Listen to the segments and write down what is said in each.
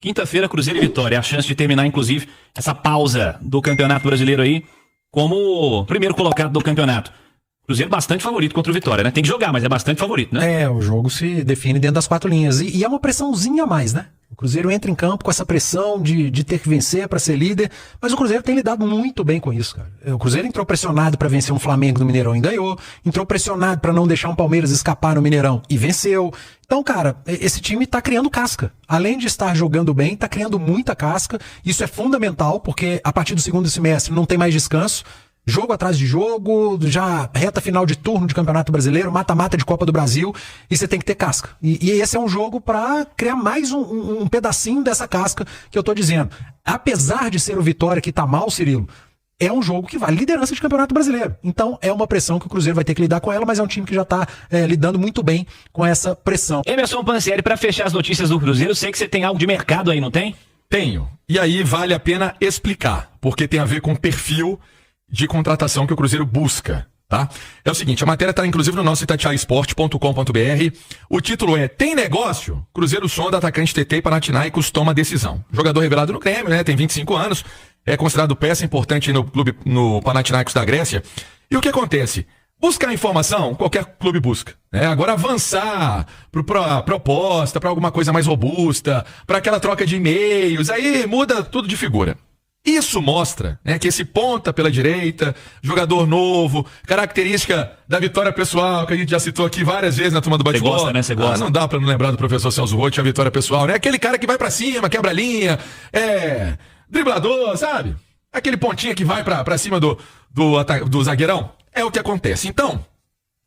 Quinta-feira, Cruzeiro e Vitória. A chance de terminar, inclusive, essa pausa do Campeonato Brasileiro aí como o primeiro colocado do campeonato. Cruzeiro bastante favorito contra o Vitória, né? Tem que jogar, mas é bastante favorito, né? O jogo se define dentro das 4 linhas. E é uma pressãozinha a mais, né? O Cruzeiro entra em campo com essa pressão de ter que vencer para ser líder, mas o Cruzeiro tem lidado muito bem com isso, cara. O Cruzeiro entrou pressionado para vencer um Flamengo no Mineirão e ganhou, entrou pressionado para não deixar um Palmeiras escapar no Mineirão e venceu. Então, cara, esse time tá criando casca. Além de estar jogando bem, tá criando muita casca. Isso é fundamental, porque a partir do segundo semestre não tem mais descanso. Jogo atrás de jogo, já reta final de turno de Campeonato Brasileiro, mata-mata de Copa do Brasil, e você tem que ter casca. E esse é um jogo para criar mais um pedacinho dessa casca que eu tô dizendo. Apesar de ser o Vitória que tá mal, Cirilo, é um jogo que vale liderança de Campeonato Brasileiro. Então é uma pressão que o Cruzeiro vai ter que lidar com ela, mas é um time que já tá lidando muito bem com essa pressão. Emerson Pansieri, para fechar as notícias do Cruzeiro, eu sei que você tem algo de mercado aí, não tem? Tenho. E aí vale a pena explicar, porque tem a ver com o perfil de contratação que o Cruzeiro busca, tá? É o seguinte, a matéria está inclusive no nosso itatiaisport.com.br. O título é: Tem negócio? Cruzeiro sonda atacante TT e Panathinaikos toma decisão. Jogador revelado no Grêmio, né? Tem 25 anos, é considerado peça importante no clube, no Panathinaikos da Grécia. E o que acontece? Buscar informação, qualquer clube busca, né? Agora avançar para proposta, para alguma coisa mais robusta, para aquela troca de e-mails, aí muda tudo de figura. Isso mostra, né, que esse ponta pela direita, jogador novo, característica da vitória pessoal, que a gente já citou aqui várias vezes na turma do bate-bola. Você gosta, né? Você gosta. Não dá pra não lembrar do professor Celso Roth, a vitória pessoal, né? Aquele cara que vai pra cima, quebra a linha, driblador, sabe? Aquele pontinha que vai pra cima do zagueirão. É o que acontece. Então,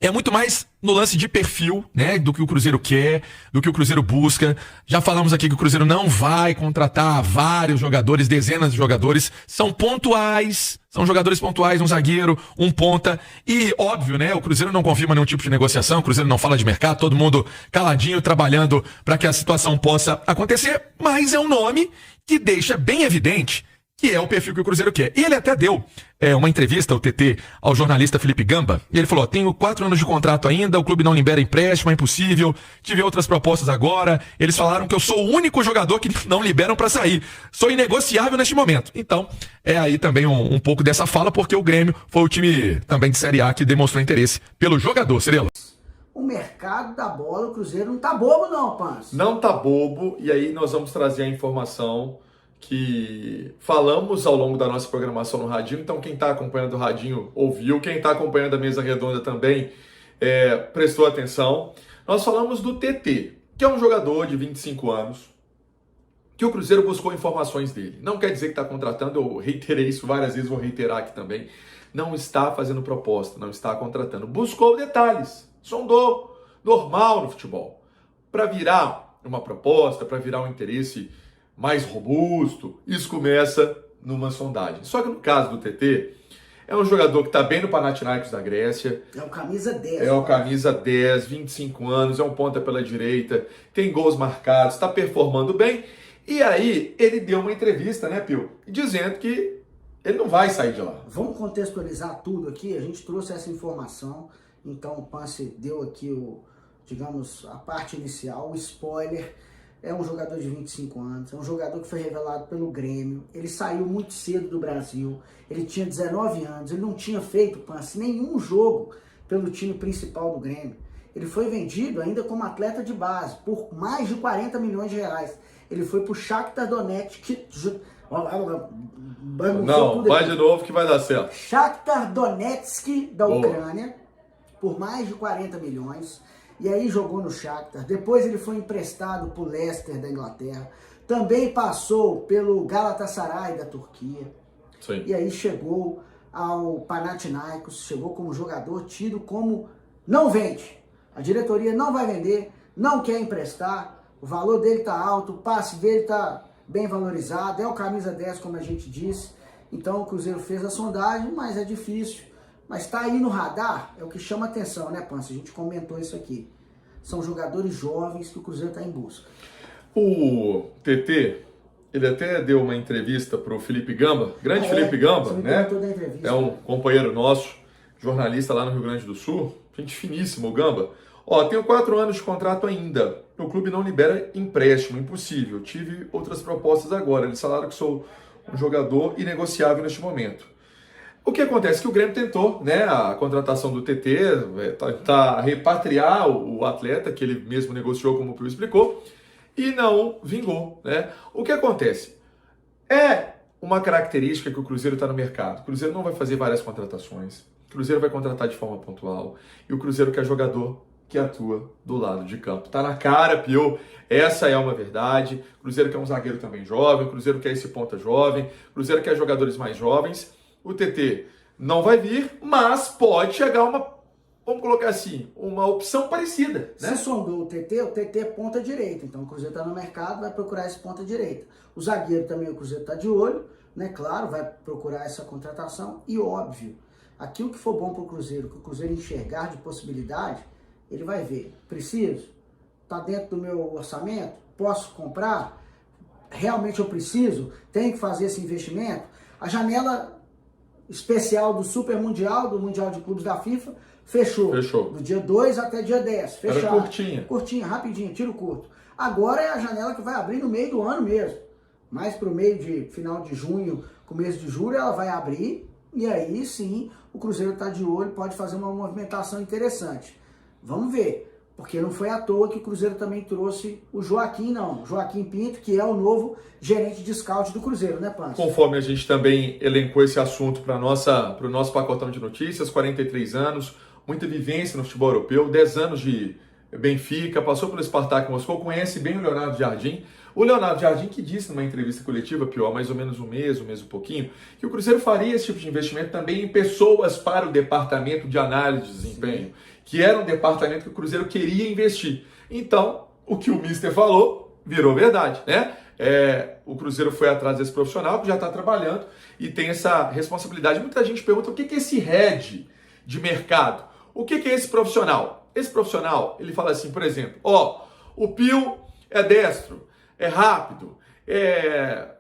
é muito mais no lance de perfil, né, do que o Cruzeiro quer, do que o Cruzeiro busca. Já falamos aqui que o Cruzeiro não vai contratar vários jogadores, dezenas de jogadores. São pontuais, são jogadores pontuais, um zagueiro, um ponta. E, óbvio, né, o Cruzeiro não confirma nenhum tipo de negociação, o Cruzeiro não fala de mercado, todo mundo caladinho, trabalhando para que a situação possa acontecer. Mas é um nome que deixa bem evidente que é o perfil que o Cruzeiro quer. E ele até deu uma entrevista, o TT, ao jornalista Felipe Gamba, e ele falou: tenho 4 anos de contrato ainda, o clube não libera empréstimo, é impossível, tive outras propostas agora, eles falaram que eu sou o único jogador que não liberam para sair, sou inegociável neste momento. Então, é aí também um pouco dessa fala, porque o Grêmio foi o time também de Série A que demonstrou interesse pelo jogador, Cirilo. O mercado da bola, o Cruzeiro não tá bobo não, Pans. Não tá bobo, e aí nós vamos trazer a informação que falamos ao longo da nossa programação no Radinho. Então quem está acompanhando o Radinho ouviu, quem está acompanhando a mesa redonda também prestou atenção. Nós falamos do TT, que é um jogador de 25 anos, que o Cruzeiro buscou informações dele. Não quer dizer que está contratando, eu reiterei isso várias vezes, vou reiterar aqui também. Não está fazendo proposta, não está contratando. Buscou detalhes, sondou, normal no futebol. Para virar uma proposta, para virar um interesse mais robusto, isso começa numa sondagem. Só que no caso do TT, é um jogador que está bem no Panathinaikos da Grécia. É o camisa 10. É o camisa 10, 25 anos, é um ponta pela direita, tem gols marcados, está performando bem. E aí, ele deu uma entrevista, né, Pio? Dizendo que ele não vai sair de lá. Vamos contextualizar tudo aqui, a gente trouxe essa informação, então o Pance deu aqui a parte inicial, o spoiler. É um jogador de 25 anos, é um jogador que foi revelado pelo Grêmio, ele saiu muito cedo do Brasil, ele tinha 19 anos, ele não tinha feito, Pance, nenhum jogo pelo time principal do Grêmio. Ele foi vendido ainda como atleta de base, por mais de 40 milhões de reais. Ele foi pro Shakhtar Donetsk. Não, vai de novo que vai dar certo. Shakhtar Donetsk da Ucrânia, por mais de 40 milhões. E aí jogou no Shakhtar, depois ele foi emprestado para o Leicester da Inglaterra, também passou pelo Galatasaray da Turquia. Sim. E aí chegou ao Panathinaikos, chegou como jogador tido como não vende. A diretoria não vai vender, não quer emprestar, o valor dele está alto, o passe dele está bem valorizado, é o camisa 10 como a gente disse. Então o Cruzeiro fez a sondagem, mas é difícil. Mas está aí no radar, é o que chama atenção, né, Pança? A gente comentou isso aqui. São jogadores jovens que o Cruzeiro está em busca. O TT, ele até deu uma entrevista para o Felipe Gamba, Felipe Gamba, né? É um companheiro nosso, jornalista lá no Rio Grande do Sul, gente finíssima, o Gamba. Ó, tenho 4 anos de contrato ainda. O clube não libera empréstimo, impossível. Tive outras propostas agora. Eles falaram que sou um jogador inegociável neste momento. O que acontece é que o Grêmio tentou, né, a contratação do TT, tentar repatriar o atleta, que ele mesmo negociou, como o Pio explicou, e não vingou, né? O que acontece? É uma característica que o Cruzeiro está no mercado. O Cruzeiro não vai fazer várias contratações. O Cruzeiro vai contratar de forma pontual. E o Cruzeiro quer jogador que atua do lado de campo. Tá na cara, Pio. Essa é uma verdade. O Cruzeiro quer um zagueiro também jovem. O Cruzeiro quer esse ponta jovem. O Cruzeiro quer jogadores mais jovens. O TT não vai vir, mas pode chegar uma, vamos colocar assim, uma opção parecida, né? Se sondou o TT é ponta direita. Então o Cruzeiro está no mercado, vai procurar esse ponta direita. O zagueiro também o Cruzeiro está de olho, né? Claro, vai procurar essa contratação. E óbvio, aquilo que for bom para o Cruzeiro, que o Cruzeiro enxergar de possibilidade, ele vai ver. Preciso? Está dentro do meu orçamento? Posso comprar? Realmente eu preciso? Tenho que fazer esse investimento? A janela especial do Super Mundial, do Mundial de Clubes da FIFA, fechou. Do dia 2 até dia 10. Fechado. Era curtinha. Curtinha, rapidinho, tiro curto. Agora é a janela que vai abrir no meio do ano mesmo. Mais para o meio de final de junho, começo de julho, ela vai abrir. E aí sim, o Cruzeiro está de olho, pode fazer uma movimentação interessante. Vamos ver. Porque não foi à toa que o Cruzeiro também trouxe o Joaquim, não. Joaquim Pinto, que é o novo gerente de scout do Cruzeiro, né, Pancho? Conforme a gente também elencou esse assunto para o nosso pacotão de notícias, 43 anos, muita vivência no futebol europeu, 10 anos de Benfica, passou pelo Spartak Moscou, conhece bem o Leonardo Jardim. O Leonardo Jardim que disse numa entrevista coletiva, Pio, há mais ou menos um mês e pouquinho, que o Cruzeiro faria esse tipo de investimento também em pessoas para o departamento de análise de desempenho, que era um departamento que o Cruzeiro queria investir. Então, o que o Mister falou virou verdade, né? O Cruzeiro foi atrás desse profissional que já está trabalhando e tem essa responsabilidade. Muita gente pergunta o que é esse head de mercado? O que é esse profissional? Esse profissional, ele fala assim, por exemplo, o Pio é destro, é rápido,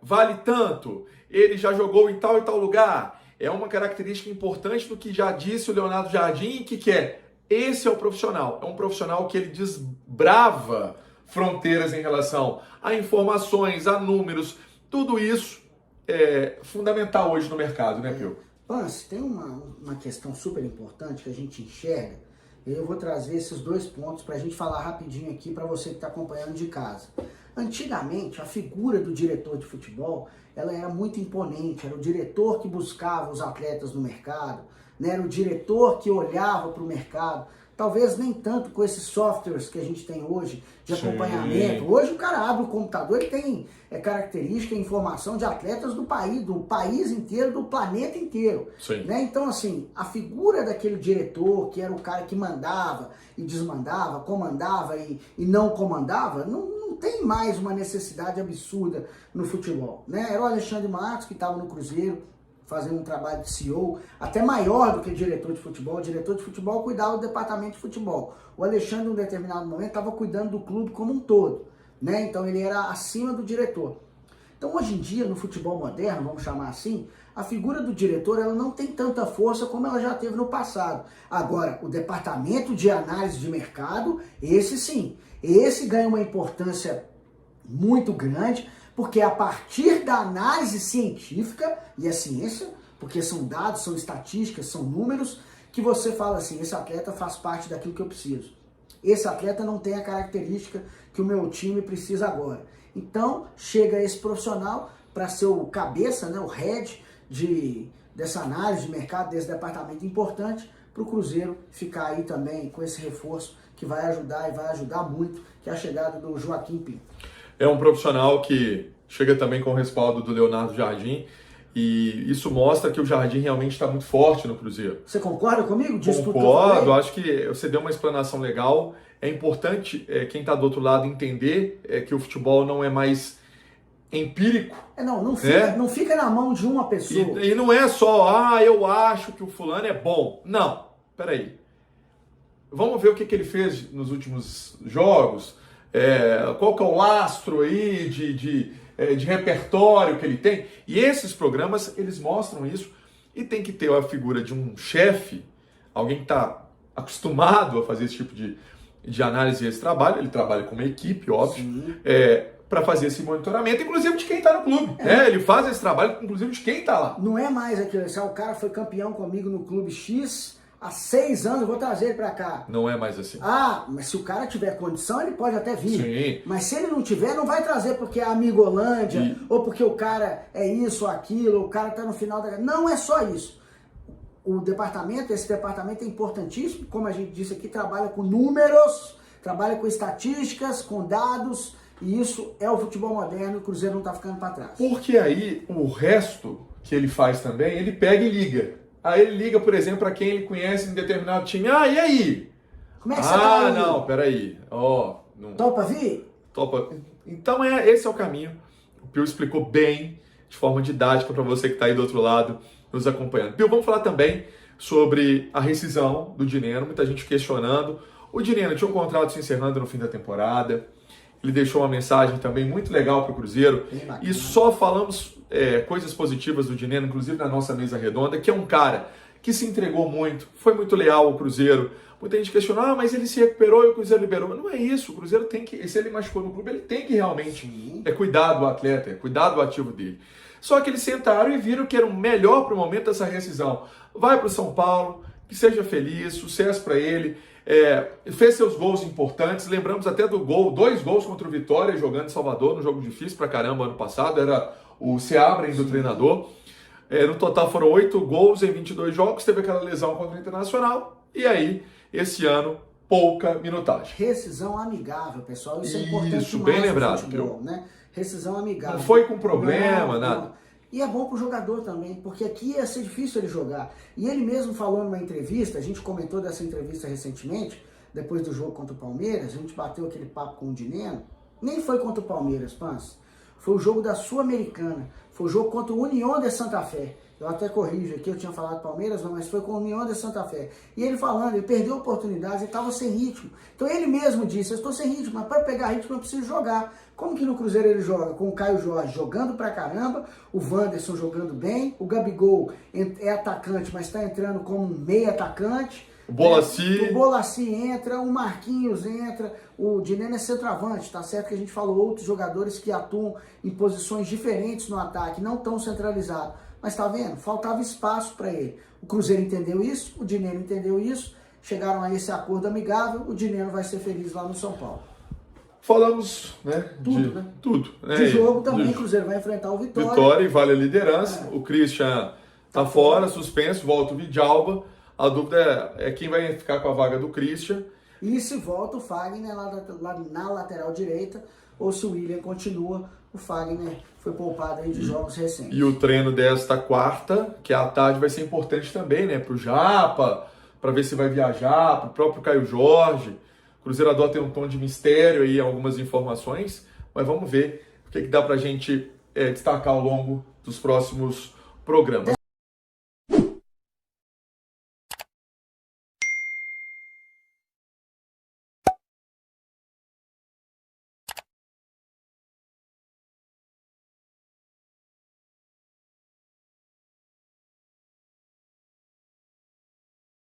vale tanto, ele já jogou em tal e tal lugar. É uma característica importante do que já disse o Leonardo Jardim, que é esse é o profissional. É um profissional que ele desbrava fronteiras em relação a informações, a números. Tudo isso é fundamental hoje no mercado, né, Pio? Pance, tem uma questão super importante que a gente enxerga. Eu vou trazer esses 2 pontos para a gente falar rapidinho aqui para você que está acompanhando de casa. Antigamente, a figura do diretor de futebol, ela era muito imponente. Era o diretor que buscava os atletas no mercado, né? Era o diretor que olhava para o mercado. Talvez nem tanto com esses softwares que a gente tem hoje de acompanhamento. Sim. Hoje o cara abre o computador e tem característica e informação de atletas do país inteiro, do planeta inteiro. Né? Então, assim, a figura daquele diretor, que era o cara que mandava e desmandava, comandava e não comandava, não tem mais uma necessidade absurda no futebol. Né? Era o Alexandre Matos, que estava no Cruzeiro, fazendo um trabalho de CEO, até maior do que diretor de futebol. O diretor de futebol cuidava do departamento de futebol. O Alexandre, em um determinado momento, estava cuidando do clube como um todo. Né? Então, ele era acima do diretor. Então, hoje em dia, no futebol moderno, vamos chamar assim, a figura do diretor ela não tem tanta força como ela já teve no passado. Agora, o departamento de análise de mercado, esse sim, esse ganha uma importância muito grande, porque a partir da análise científica, e a ciência, porque são dados, são estatísticas, são números, que você fala assim, esse atleta faz parte daquilo que eu preciso. Esse atleta não tem a característica que o meu time precisa agora. Então, chega esse profissional para ser o cabeça, né, o head dessa análise de mercado, desse departamento importante, para o Cruzeiro ficar aí também com esse reforço que vai ajudar e vai ajudar muito, que é a chegada do Joaquim Pinto. É um profissional que chega também com o respaldo do Leonardo Jardim e isso mostra que o Jardim realmente está muito forte no Cruzeiro. Você concorda comigo? Concordo, acho que você deu uma explanação legal. É importante quem está do outro lado entender que o futebol não é mais empírico. Não fica na mão de uma pessoa. E não é só, eu acho que o fulano é bom. Não, peraí. Vamos ver o que ele fez nos últimos jogos. Qual que é o lastro aí de repertório que ele tem. E esses programas, eles mostram isso. E tem que ter a figura de um chefe, alguém que está acostumado a fazer esse tipo de análise desse trabalho, ele trabalha com uma equipe, óbvio, para fazer esse monitoramento, inclusive de quem está no clube. Ele faz esse trabalho, inclusive, de quem está lá. Não é mais aquilo, se o cara foi campeão comigo no clube X há 6 anos, eu vou trazer ele para cá. Não é mais assim. Mas se o cara tiver condição, ele pode até vir. Sim. Mas se ele não tiver, não vai trazer porque é Amigolândia, ou porque o cara é isso ou aquilo, ou o cara tá no final da... Não é só isso. Esse departamento é importantíssimo, como a gente disse aqui, trabalha com números, trabalha com estatísticas, com dados, e isso é o futebol moderno, o Cruzeiro não tá ficando para trás. Porque aí, o resto que ele faz também, ele pega e liga. Aí ele liga, por exemplo, para quem ele conhece em determinado time. E aí? Como é que você tá aí? Não, peraí. Não... Topa vir? Topa. Então esse é o caminho. O Pio explicou bem, de forma didática, para você que está aí do outro lado, nos acompanhando. Pio, vamos falar também sobre a rescisão do Dineno. Muita gente questionando. O Dineno tinha um contrato se encerrando no fim da temporada. Ele deixou uma mensagem também muito legal para o Cruzeiro. E só falamos coisas positivas do Dineno, inclusive na nossa mesa redonda, que é um cara que se entregou muito, foi muito leal ao Cruzeiro. Muita gente questionou, mas ele se recuperou e o Cruzeiro liberou. Não é isso, o Cruzeiro tem que, se ele machucou no clube, ele tem que realmente cuidar do atleta, cuidar do ativo dele. Só que eles sentaram e viram que era o melhor para o momento dessa rescisão. Vai para o São Paulo, que seja feliz, sucesso para ele. Fez seus gols importantes, lembramos até do gol, 2 gols contra o Vitória, jogando em Salvador, num jogo difícil pra caramba ano passado, era o Seabra do treinador. No total foram 8 gols em 22 jogos, teve aquela lesão contra o Internacional, e aí, esse ano, pouca minutagem. Rescisão amigável, pessoal, isso é importante. Isso, bem lembrado, futebol, né? Rescisão amigável. Não foi com problema, nada. E é bom pro jogador também, porque aqui ia ser difícil ele jogar. E ele mesmo falou numa entrevista, a gente comentou dessa entrevista recentemente, depois do jogo contra o Palmeiras, a gente bateu aquele papo com o Dineno, nem foi contra o Palmeiras, Pans, foi o jogo da Sul-Americana, foi o jogo contra o União de Santa Fé. Eu até corrijo aqui, eu tinha falado Palmeiras, não, mas foi com o União de Santa Fé. E ele falando, ele perdeu oportunidades, ele estava sem ritmo. Então ele mesmo disse, eu estou sem ritmo, mas para pegar ritmo eu preciso jogar. Como que no Cruzeiro ele joga? Com o Caio Jorge jogando pra caramba, o Wanderson jogando bem, o Gabigol é atacante, mas está entrando como um meio atacante. O Bolacci entra, o Marquinhos entra, o Dineno é centroavante, tá certo que a gente falou outros jogadores que atuam em posições diferentes no ataque, não tão centralizados. Mas tá vendo? Faltava espaço para ele. O Cruzeiro entendeu isso, o Dineno entendeu isso, chegaram a esse acordo amigável, o Dineno vai ser feliz lá no São Paulo. Falamos, Tudo. Né? De jogo também, o Cruzeiro vai enfrentar o Vitória. Vitória e vale a liderança. O Christian tá fora, suspenso, volta o Vidalba. A dúvida é quem vai ficar com a vaga do Christian. E se volta o Fagner lá na lateral direita, ou se o William continua, o Fagner foi poupado aí de jogos recentes. E o treino desta quarta, que é à tarde, vai ser importante também, né? Pro Japa, para ver se vai viajar, pro próprio Caio Jorge. O Cruzeiro adota um tom de mistério aí, algumas informações, mas vamos ver o que dá pra gente destacar ao longo dos próximos programas.